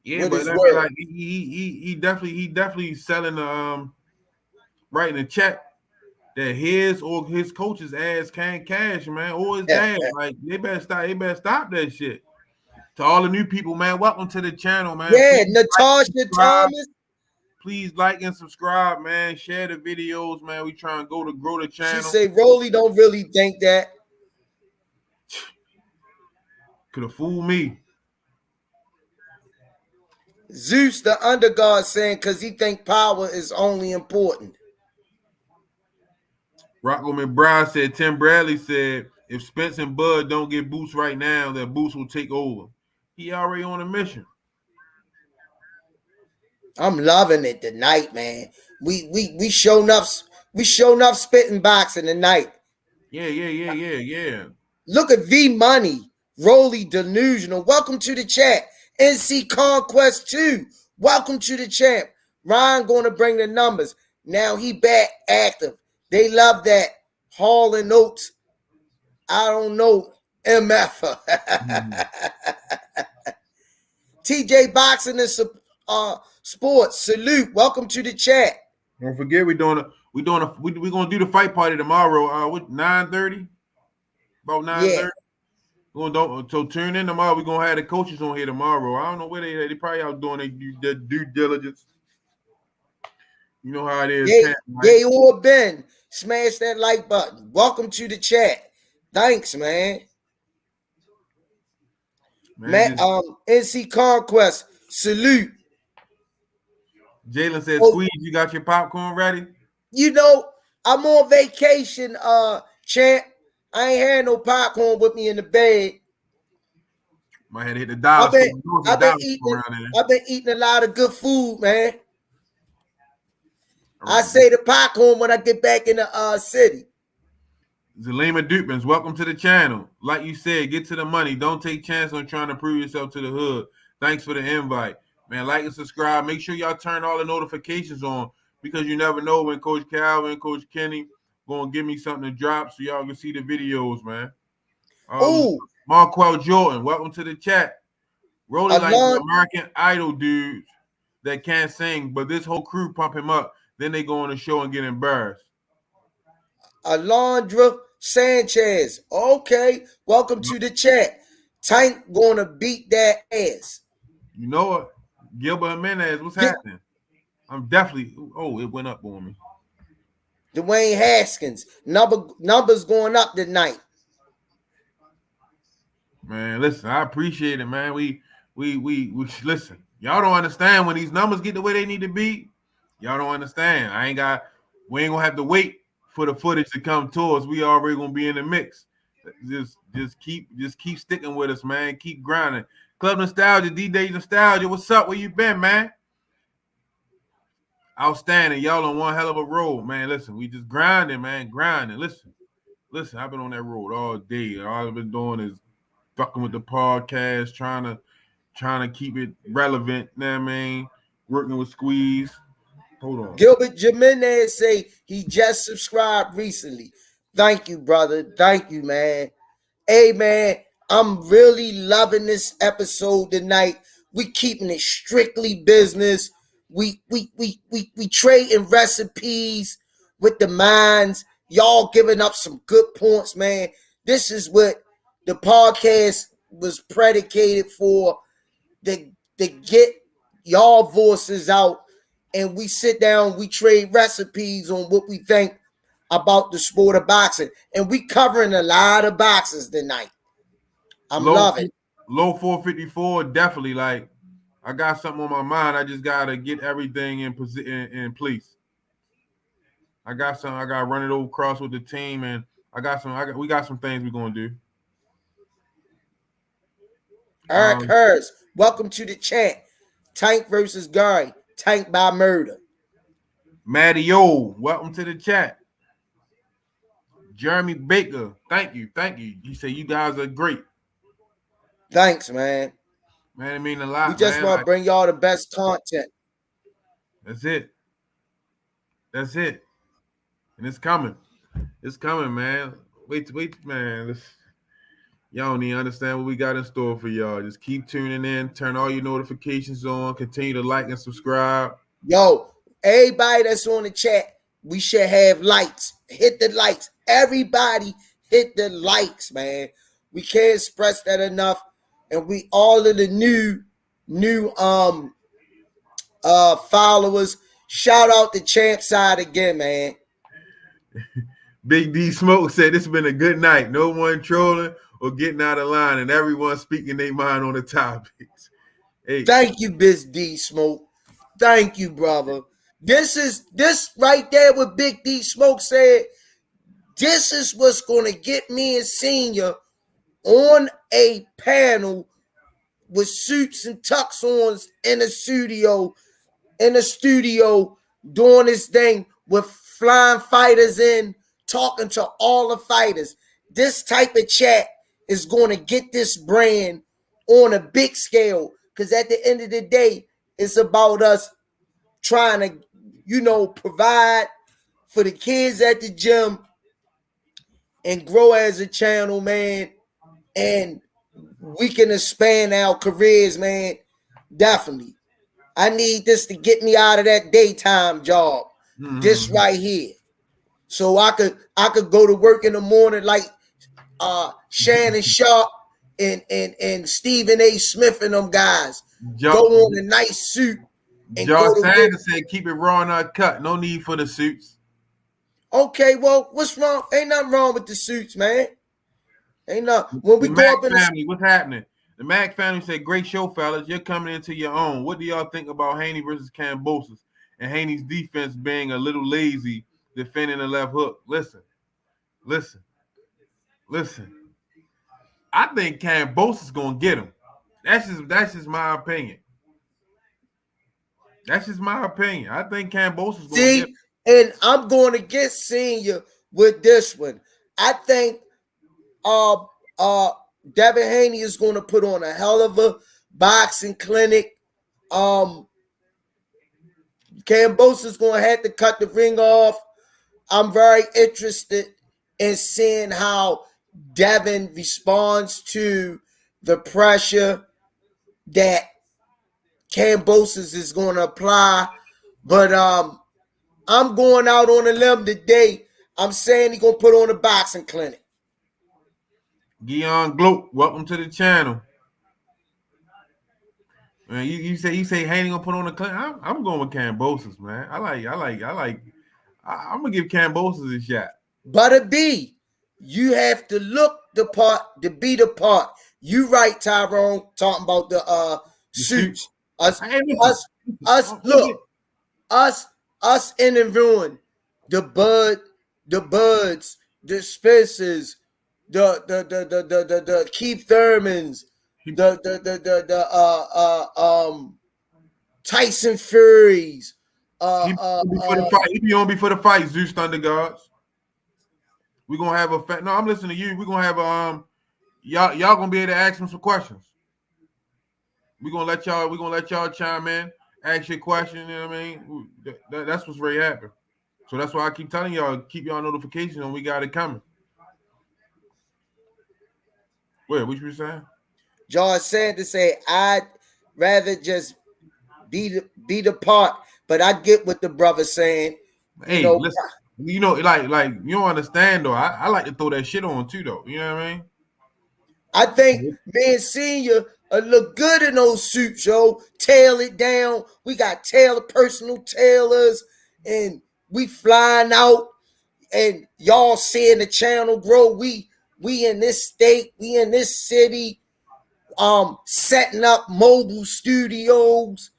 Yeah, but I mean, like he definitely selling writing a check that his or his coach's ass can't cash, man, or his dad. Like they better stop that shit. To all the new people, man, welcome to the channel, man. Yeah, Natasha Thomas. Please like and subscribe, man. Share the videos, man. We trying to grow the channel. She say Rolly don't really think that. Could have fooled me. Zeus the underguard saying because he think power is only important. Rocco McBride said, Tim Bradley said, if Spence and Bud don't get Boots right now, then Boots will take over. He already on a mission. I'm loving it tonight, man. We show enough spitting boxing tonight. Yeah. Look at V Money, Rolly Delusional. Welcome to the chat. NC Conquest 2. Welcome to the champ. Ryan going to bring the numbers. Now he back active. They love that. Hall and Oates. I don't know. MF. TJ Boxing and Sports. Salute. Welcome to the chat. Don't forget we're gonna do the fight party tomorrow. What 9:30? About 9:30. Yeah. So tune in tomorrow. We're gonna have the coaches on here tomorrow. I don't know where they probably out doing their due diligence. You know how it is. Yeah, or Ben. Smash that like button. Welcome to the chat. Thanks, man. Matt, NC Conquest. Salute. Jalen said, Squeeze, you got your popcorn ready? I'm on vacation, champ. I ain't had no popcorn with me in the bag. Might have to hit the dollar. I've been eating a lot of good food, man. Right. I say the popcorn when I get back in the city. Zalima Dupins, welcome to the channel. Like you said, get to the money. Don't take chance on trying to prove yourself to the hood. Thanks for the invite. Man, like and subscribe. Make sure y'all turn all the notifications on because you never know when Coach Calvin, Coach Kenny gonna give me something to drop so y'all can see the videos, man. Oh, Marquel Jordan, welcome to the chat. Rolly like the Alon, American Idol dudes that can't sing, but this whole crew pump him up. Then they go on the show and get embarrassed. Alondra Sanchez. Okay, welcome to the chat. Tank gonna beat that ass. You know what? Gilbert Jimenez, what's Get happening? I'm definitely. Oh, it went up on me. Dwayne Haskins. Numbers going up tonight. Man, listen, I appreciate it, man. We listen. Y'all don't understand when these numbers get the way they need to be. Y'all don't understand. We ain't gonna have to wait for the footage to come to us. We already gonna be in the mix. Just keep sticking with us, man. Keep grinding. Club Nostalgia, D-Day Nostalgia. What's up? Where you been, man? Outstanding. Y'all on one hell of a road, man. Listen, we just grinding, man. Grinding. Listen, I've been on that road all day. All I've been doing is fucking with the podcast, trying to keep it relevant. You know what I mean? Working with Squeeze. Hold on. Gilbert Jimenez say he just subscribed recently. Thank you, brother. Thank you, man. Hey, man, I'm really loving this episode tonight. We keeping it strictly business. We trading recipes with the minds. Y'all giving up some good points, man. This is what the podcast was predicated for. To get y'all voices out, and we sit down, we trade recipes on what we think about the sport of boxing, and we covering a lot of boxes tonight. I'm loving it. Low 454, definitely. Like, I got something on my mind. I just gotta get everything in in place. I got something. I gotta run it over across with the team, and we got some things we're gonna do. Eric Hurst, welcome to the chat. Tank versus Gary. Tank by murder. Maddie-O, welcome to the chat. Jeremy Baker, thank you. You say you guys are great. Thanks, man. Man, it mean a lot. We just want to bring y'all the best content. That's it. And it's coming. It's coming, man. Wait, man. Y'all don't even understand what we got in store for y'all. Just keep tuning in. Turn all your notifications on. Continue to like and subscribe. Yo, everybody that's on the chat, we should have likes. Hit the likes. Everybody hit the likes, man. We can't express that enough. And we all of the new followers. Shout out to Champ Side again, man. Big D Smoke said this has been a good night. No one trolling or getting out of line, and everyone speaking their mind on the topics. Hey. Thank you, Big D Smoke. Thank you, brother. This right there what Big D Smoke said. This is what's gonna get me and Senior on a panel with suits and tux-ons in the studio doing this thing with flying fighters in, talking to all the fighters. This type of chat is going to get this brand on a big scale, because at the end of the day, it's about us trying to, provide for the kids at the gym and grow as a channel, man. And we can expand our careers, man. Definitely. I need this to get me out of that daytime job. Mm-hmm. This right here. So I could go to work in the morning like Shannon Sharp and Stephen A. Smith and them guys. Go on a nice suit. And Josh Sanders said keep it raw and uncut. No need for the suits. Okay, well, what's wrong? Ain't nothing wrong with the suits, man. Ain't nothing. When we the go Mac up in family, what's happening? The Mac family said, great show, fellas. You're coming into your own. What do y'all think about Haney versus Kambosos and Haney's defense being a little lazy defending the left hook? Listen. I think Kambosos is gonna get him. That's just my opinion. That's just my opinion. I think Kambosos is gonna get him. And I'm going to get Senior with this one. I think Devin Haney is going to put on a hell of a boxing clinic Kambosos gonna have to cut the ring off. I'm very interested in seeing how Devin responds to the pressure that Kambosos is going to apply. But I'm going out on a limb today. I'm saying he's going to put on a boxing clinic. Gion Gloat, welcome to the channel. Man, you say Haney gonna put on a clinic. I'm going with Kambosos, man. I'm gonna give Kambosos a shot. But B, you have to look the part to be the part. You right, Tyrone, talking about the suits. Us interviewing the Buds, the Spencers, the Keith Thurmans, the Tyson Furies. He be on before the fight, Zeus Thunder Gods. We're gonna have a no, I'm listening to you. We're gonna have y'all gonna be able to ask him some questions. We're gonna let y'all chime in, ask your question, you know what I mean? That's what's really happening. So that's why I keep telling y'all, keep y'all notifications on we got it coming. Wait, what you were saying? George said to say, I'd rather just be the part, but I get what the brother's saying. Hey, listen, like you don't understand though. I like to throw that shit on too, though. You know what I mean? I think me and Senior look good in those suits, yo. Tail it down. We got personal tailors, and we flying out, and y'all seeing the channel grow. We in this state, we in this city, setting up mobile studios,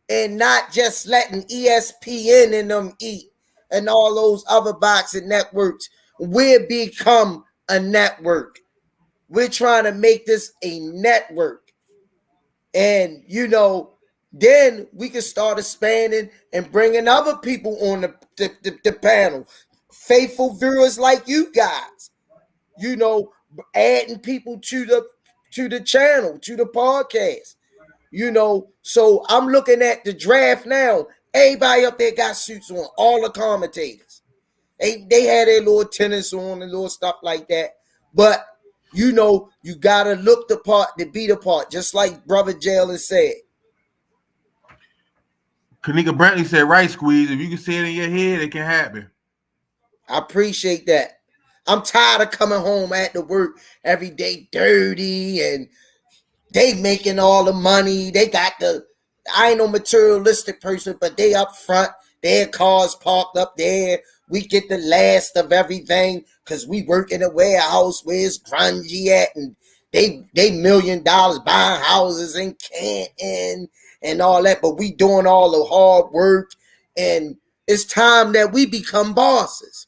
and not just letting ESPN and them eat and all those other boxing networks. We'll become a network. We're trying to make this a network. And, then we can start expanding and bringing other people on the panel. Faithful viewers like you guys, adding people to the channel, to the podcast. So I'm looking at the draft now. Everybody up there got suits on, all the commentators. They had their little tennis on and little stuff like that. But, you got to look the part to be the part, just like Brother Jalen said. Kanika Brantley said, right, Squeeze, if you can see it in your head, it can happen. I appreciate that. I'm tired of coming home after work every day dirty, and they making all the money. They got I ain't no materialistic person, but they up front. Their cars parked up there. We get the last of everything because we work in a warehouse where it's grungy at, and they $1 million buying houses in Canton and all that, but we doing all the hard work, and it's time that we become bosses.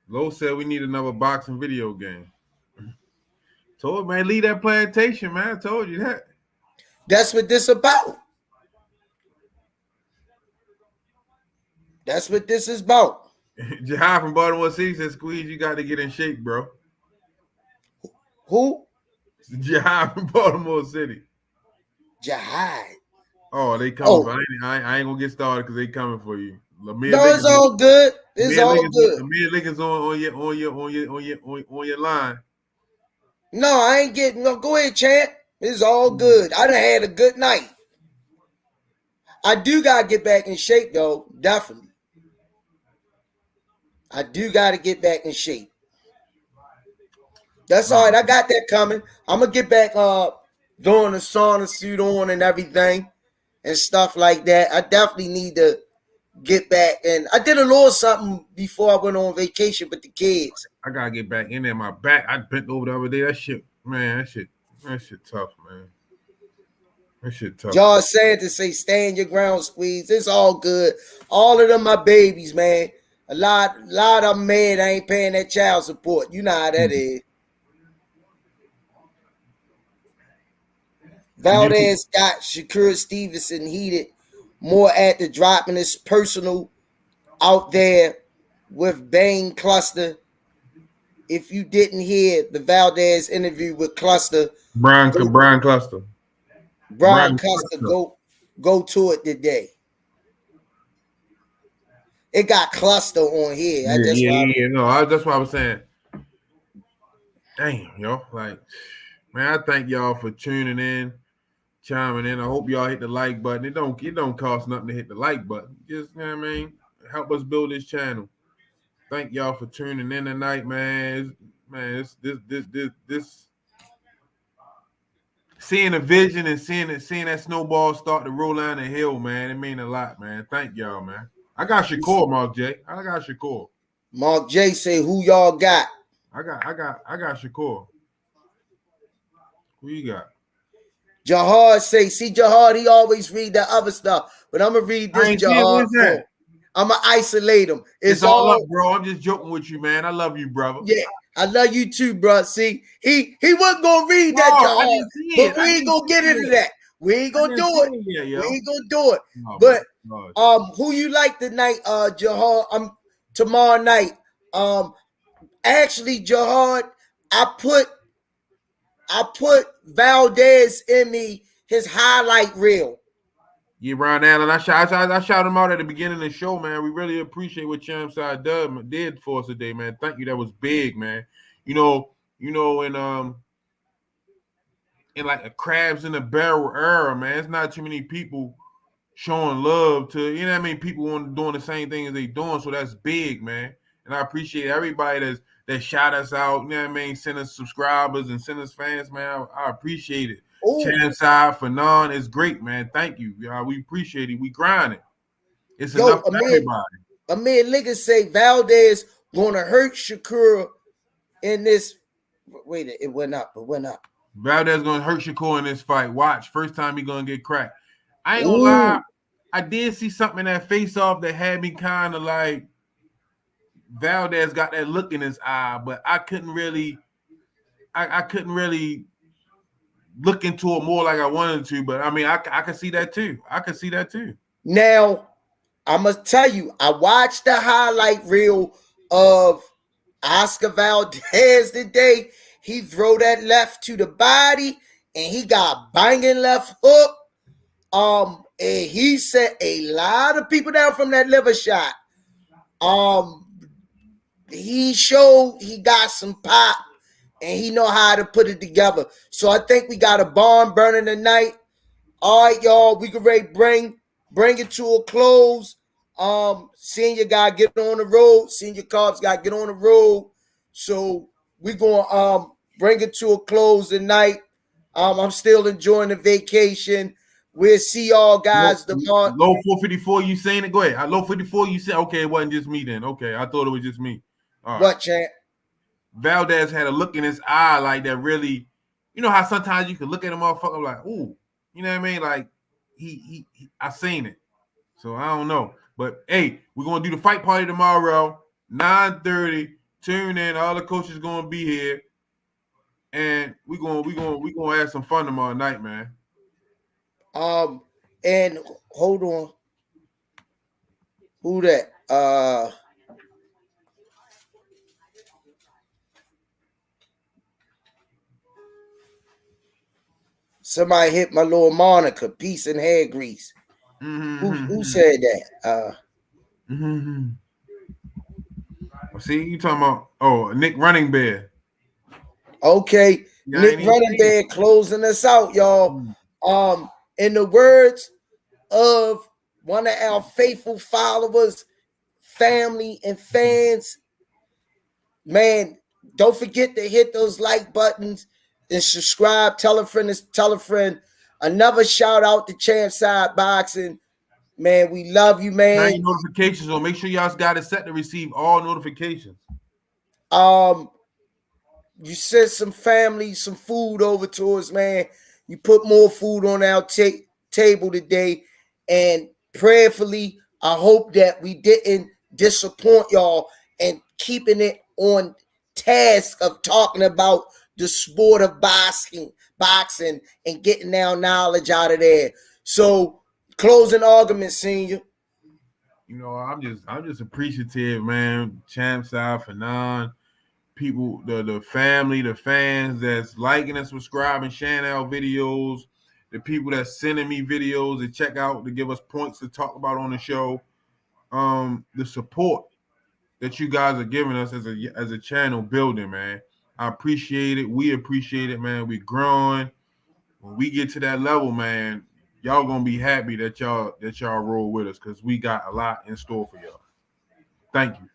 Lowe said we need another boxing video game. Told man, leave that plantation, man. I told you that. That's what this about. That's what this is about. Jihad from Baltimore City said, Squeeze, you got to get in shape, bro. Who? Jihad from Baltimore City. Jihad. Oh, they coming. Oh. I ain't going to get started because they coming for you. No, it's all good. It's all good. Amir Lincoln's on your line. No, I ain't getting no. Go ahead, champ. It's all good. I done had a good night. I do got to get back in shape, though. Definitely. I do got to get back in shape. That's all right. I got that coming. I'm going to get back doing the sauna suit on and everything and stuff like that. I definitely need to get back. And I did a little something before I went on vacation with the kids. I got to get back in there. My back, I bent over the other day. That shit, man, that shit tough, man. That shit tough. Y'all saying to say, stand your ground, Squeeze. It's all good. All of them my babies, man. A lot of them mad I ain't paying that child support. You know how that is. Valdez got Shakur Stevenson heated more at the dropping his personal out there with Bane Cluster. If you didn't hear the Valdez interview with Cluster, Brian Cluster. Brian Custer, go to it today. It got cluster on here. That's why I was saying. Damn, yo, like, man, I thank y'all for tuning in, chiming in. I hope y'all hit the like button. It don't cost nothing to hit the like button. Just, you know what I mean, help us build this channel. Thank y'all for tuning in tonight, man. This seeing a vision and seeing that snowball start to roll down the hill, man. It mean a lot, man. Thank y'all, man. I got Shakur, Mark J. I got Shakur. Mark J say, who y'all got? I got Shakur. Who you got? Jahad say, see Jahad, he always read the other stuff, but I'm gonna read this Jahad for. I'm gonna isolate him. It's all up, bro. I'm just joking with you, man. I love you, brother. Yeah, I love you too, bro. See, he wasn't gonna read that, Jahad, but we ain't gonna get into that. We ain't gonna do it. We ain't gonna do it. But who you like tonight, Jahad? Tomorrow night. Actually, Jahad, I put Valdez in his highlight reel. Yeah, Ron Allen. I shout him out at the beginning of the show, man. We really appreciate what Champ Side did for us today, man. Thank you. That was big, man. In like a crabs in a barrel era, man. It's not too many people showing love to, you know what I mean, people doing the same thing as they doing. So that's big, man. And I appreciate everybody that shout us out, you know what I mean, send us subscribers and send us fans, man. I appreciate it. Chance side for none is great, man. Thank you. We appreciate it. We grind it. It's enough for everybody. Amir Liggins say Valdez gonna hurt Shakur in this. Wait, it went up. Valdez gonna hurt Shakur in this fight. Watch. First time he gonna get cracked. I ain't gonna lie. I did see something in that face off that had me kind of like Valdez got that look in his eye, but I couldn't really look into it more like I wanted to. But I mean, I can see that too. Now, I must tell you, I watched the highlight reel of Oscar Valdez today. He throw that left to the body, and he got banging left hook. And he set a lot of people down from that liver shot. He showed he got some pop, and he know how to put it together. So I think we got a barn burning tonight. All right, y'all, we can ready bring it to a close. Senior guy get on the road. Senior Carbs got to get on the road. So we gonna bring it to a close tonight. I'm still enjoying the vacation. We'll see y'all guys tomorrow. Low 454, you saying it? Go ahead. Low 54, you said, okay, it wasn't just me then. Okay, I thought it was just me. All right. What, champ? Valdez had a look in his eye like that really, you know how sometimes you can look at a motherfucker like, ooh, you know what I mean? Like, he I seen it. So I don't know. But, hey, we're going to do the fight party tomorrow, 9:30. Tune in. All the coaches going to be here. And we're going to have some fun tomorrow night, man. And hold on. Who that? Somebody hit my little Monica, peace and hair grease. Mm-hmm. Who said that? See, you talking about Nick Running Bear. Okay. Nick Running Bear closing us out, y'all. In the words of one of our faithful followers, family, and fans, man, don't forget to hit those like buttons and subscribe. Tell a friend. Another shout out to Champ Side Boxing. Man, we love you, man. Turn your notifications on. Make sure y'all got it set to receive all notifications. You sent some family, some food over to us, man. You put more food on our table today. And prayerfully, I hope that we didn't disappoint y'all and keeping it on task of talking about the sport of boxing and getting our knowledge out of there. So, closing argument, Senior. You know, I'm just appreciative, man. Champ Side for none. People, the family, the fans that's liking and subscribing, sharing our videos, the people that's sending me videos to check out, to give us points to talk about on the show. The support that you guys are giving us as a channel building, man. I appreciate it. We appreciate it, man. We growing. When we get to that level, man, y'all gonna be happy that y'all roll with us, because we got a lot in store for y'all. Thank you.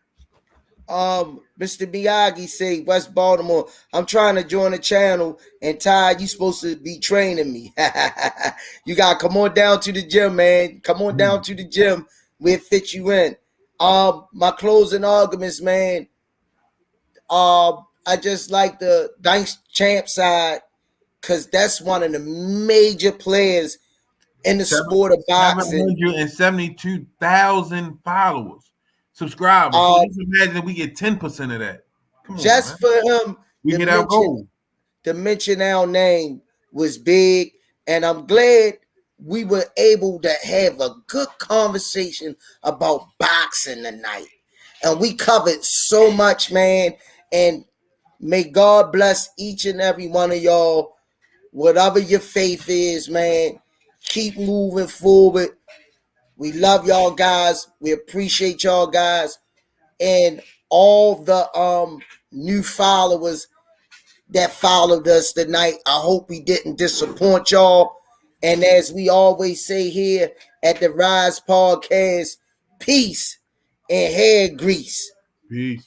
Mr. Miyagi say West Baltimore. I'm trying to join the channel, and Ty, you supposed to be training me. You gotta come on down to the gym, man. Come on down to the gym. We'll fit you in. My closing arguments, man. I just like the Dice Champ side, because that's one of the major players in the sport of boxing. 772,000 followers, subscribers. So just imagine if we get 10% of that. Come just on, for him, we get our goal. To mention our name was big, and I'm glad we were able to have a good conversation about boxing tonight. And we covered so much, man. And may God bless each and every one of y'all. Whatever your faith is, man, keep moving forward. We love y'all guys. We appreciate y'all guys. And all the new followers that followed us tonight. I hope we didn't disappoint y'all. And as we always say here at the Rize Podcast, peace and hair grease. Peace.